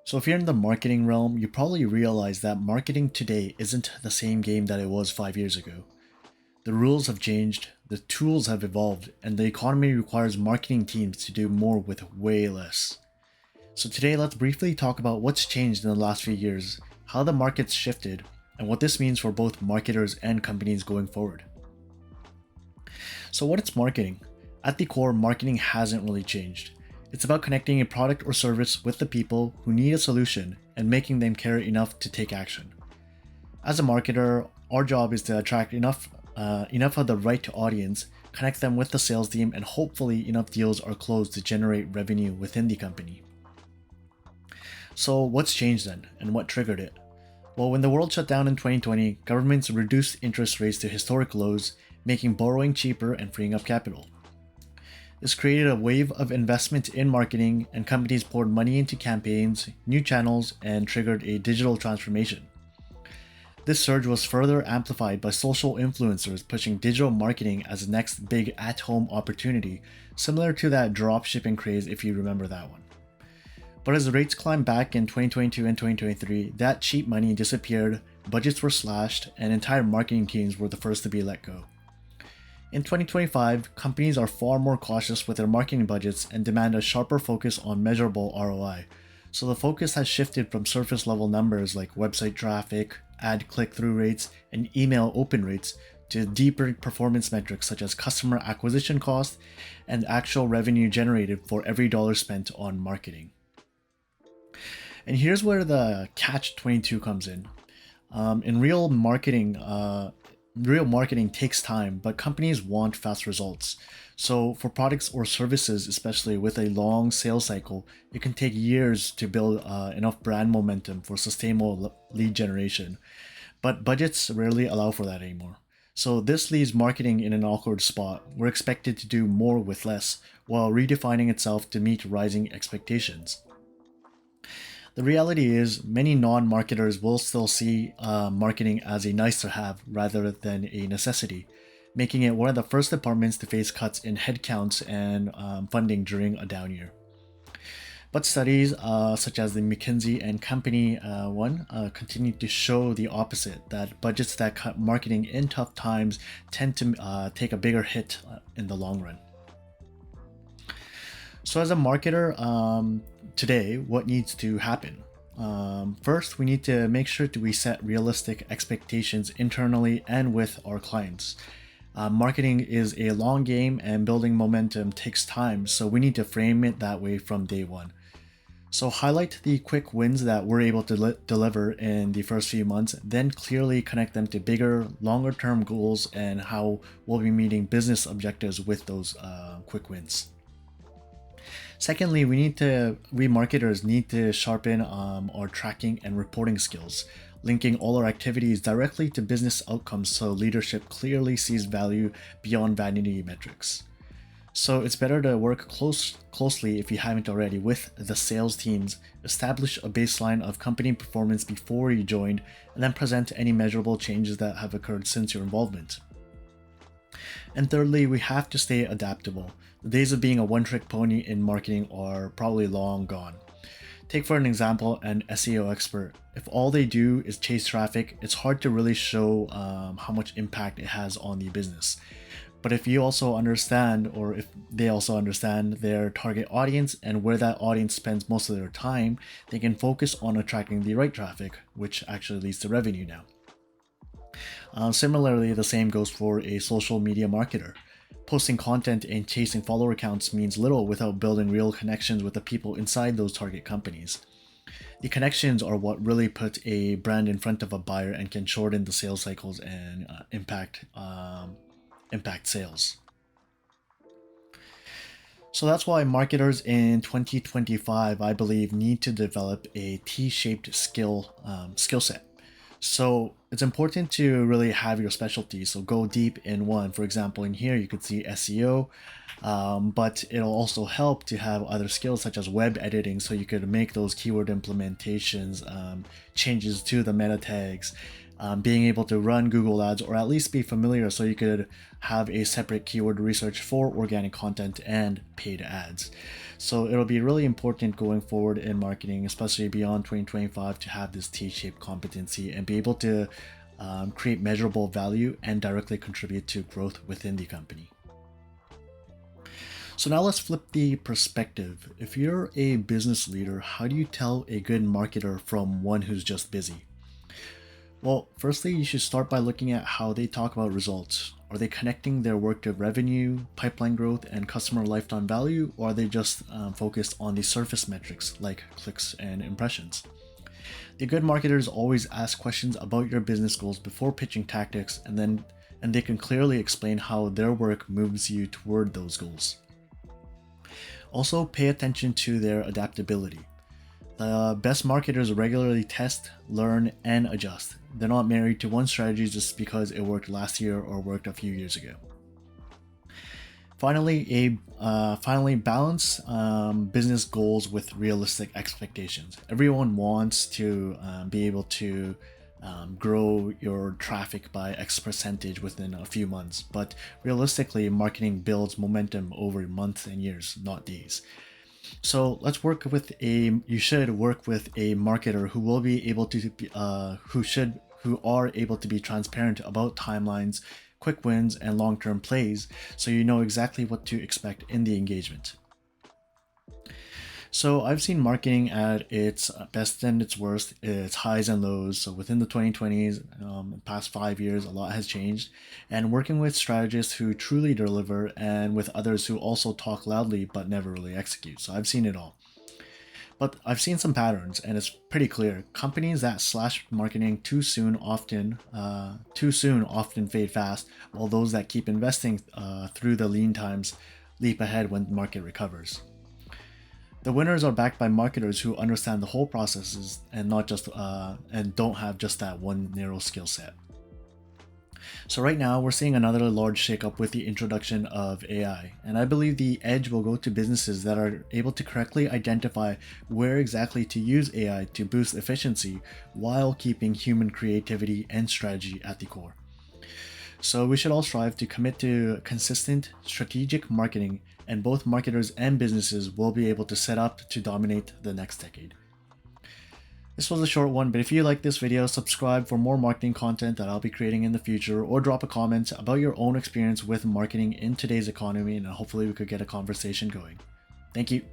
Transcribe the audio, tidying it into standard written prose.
So if you're in the marketing realm, you probably realize that marketing today isn't the same game that it was 5 years ago. The rules have changed, the tools have evolved, and the economy requires marketing teams to do more with way less. So today let's briefly talk about what's changed in the last few years, how the market's shifted, and what this means for both marketers and companies going forward. So what is marketing? At the core, marketing hasn't really changed. It's about connecting a product or service with the people who need a solution and making them care enough to take action. As a marketer, our job is to attract enough of the right audience, connect them with the sales team, and hopefully enough deals are closed to generate revenue within the company. So what's changed then, and what triggered it? Well, when the world shut down in 2020, governments reduced interest rates to historic lows, making borrowing cheaper and freeing up capital. This created a wave of investment in marketing, and companies poured money into campaigns, new channels, and triggered a digital transformation. This surge was further amplified by social influencers pushing digital marketing as the next big at-home opportunity, similar to that dropshipping craze if you remember that one. But as the rates climbed back in 2022 and 2023, that cheap money disappeared, budgets were slashed, and entire marketing teams were the first to be let go. In 2025, companies are far more cautious with their marketing budgets and demand a sharper focus on measurable ROI. So the focus has shifted from surface level numbers like website traffic, ad click-through rates, and email open rates to deeper performance metrics such as customer acquisition cost and actual revenue generated for every dollar spent on marketing. And here's where the catch-22 comes in. Real marketing takes time, but companies want fast results. So for products or services, especially with a long sales cycle, it can take years to build enough brand momentum for sustainable lead generation. But budgets rarely allow for that anymore. So this leaves marketing in an awkward spot. We're expected to do more with less, while redefining itself to meet rising expectations. The reality is, many non-marketers will still see marketing as a nice to have rather than a necessity, making it one of the first departments to face cuts in headcounts and funding during a down year. But studies such as the McKinsey and Company one continue to show the opposite, that budgets that cut marketing in tough times tend to take a bigger hit in the long run. So as a marketer, today, what needs to happen? First, we need to make sure we set realistic expectations internally and with our clients. Marketing is a long game and building momentum takes time, so we need to frame it that way from day one. So highlight the quick wins that we're able to deliver in the first few months, then clearly connect them to bigger, longer term goals and how we'll be meeting business objectives with those quick wins. Secondly, we marketers need to sharpen our tracking and reporting skills, linking all our activities directly to business outcomes so leadership clearly sees value beyond vanity metrics. So it's better to work closely, if you haven't already, with the sales teams, establish a baseline of company performance before you joined, and then present any measurable changes that have occurred since your involvement. And thirdly, we have to stay adaptable. The days of being a one-trick pony in marketing are probably long gone. Take for an example an SEO expert. If all they do is chase traffic, it's hard to really show how much impact it has on the business. But if you also understand, or if they also understand their target audience and where that audience spends most of their time, they can focus on attracting the right traffic, which actually leads to revenue now. Similarly, the same goes for a social media marketer. Posting content and chasing follower counts means little without building real connections with the people inside those target companies. The connections are what really put a brand in front of a buyer and can shorten the sales cycles and impact sales. So that's why marketers in 2025, I believe, need to develop a T-shaped skill set. So it's important to really have your specialty. So go deep in one. For example, in here you could see SEO, but it'll also help to have other skills such as web editing, so you could make those keyword implementations, changes to the meta tags, being able to run Google ads, or at least be familiar so you could have a separate keyword research for organic content and paid ads. So it'll be really important going forward in marketing, especially beyond 2025, to have this T-shaped competency and be able to create measurable value and directly contribute to growth within the company. So now let's flip the perspective. If you're a business leader, how do you tell a good marketer from one who's just busy? Well, firstly, you should start by looking at how they talk about results. Are they connecting their work to revenue, pipeline growth, and customer lifetime value, or are they just focused on the surface metrics like clicks and impressions? The good marketers always ask questions about your business goals before pitching tactics, and they can clearly explain how their work moves you toward those goals. Also, pay attention to their adaptability. The best marketers regularly test, learn, and adjust. They're not married to one strategy just because it worked last year or worked a few years ago. Finally, balance business goals with realistic expectations. Everyone wants to be able to grow your traffic by X percentage within a few months, but realistically, marketing builds momentum over months and years, not days. So you should work with a marketer who will be able to who are able to be transparent about timelines, quick wins, and long-term plays, so you know exactly what to expect in the engagement. So I've seen marketing at its best and its worst, its highs and lows. So within the 2020s, past 5 years, a lot has changed. And working with strategists who truly deliver and with others who also talk loudly but never really execute. So I've seen it all. But I've seen some patterns, and it's pretty clear. Companies that slash marketing too soon often fade fast, while those that keep investing through the lean times leap ahead when the market recovers. The winners are backed by marketers who understand the whole processes and don't have just that one narrow skill set. So right now we're seeing another large shakeup with the introduction of AI, and I believe the edge will go to businesses that are able to correctly identify where exactly to use AI to boost efficiency while keeping human creativity and strategy at the core. So we should all strive to commit to consistent, strategic marketing, and both marketers and businesses will be able to set up to dominate the next decade. This was a short one, but if you like this video, subscribe for more marketing content that I'll be creating in the future, or drop a comment about your own experience with marketing in today's economy, and hopefully we could get a conversation going. Thank you.